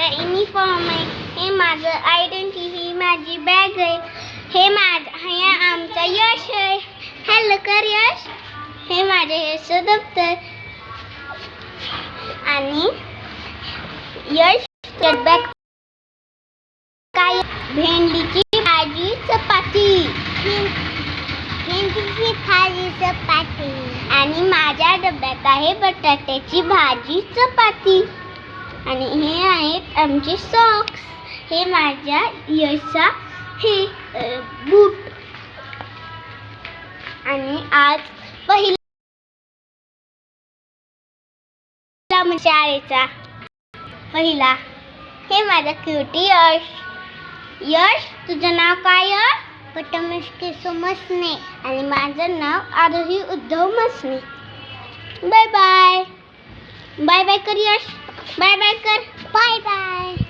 माझा युनिफॉर्म आहे, हे माझं आयडेंटिटी, ही माझी बॅग आहे, हे आमचा यश आहे. हॅलो कर यश. हे माझे हेच दप्तर आणि यश बॅग काय भेंडीची भाजी चपाती. भेंडीची भाजी चपाती. आणि माझ्या डब्यात आहे बटाट्याची भाजी चपाती. आणि हे आहेत आमचे सॉक्स. हे माझ्या यशचा हे बूट. आणि आज पहिला शाळेचा पहिला. हे माझा क्युटी यश. यश तुझं नाव काय? प्रथमेश केशव मसने. आणि माझं नाव Aarohi Uddhav Masane. Bye bye. Bye bye कर यश. बाय बाय कर. Bye bye.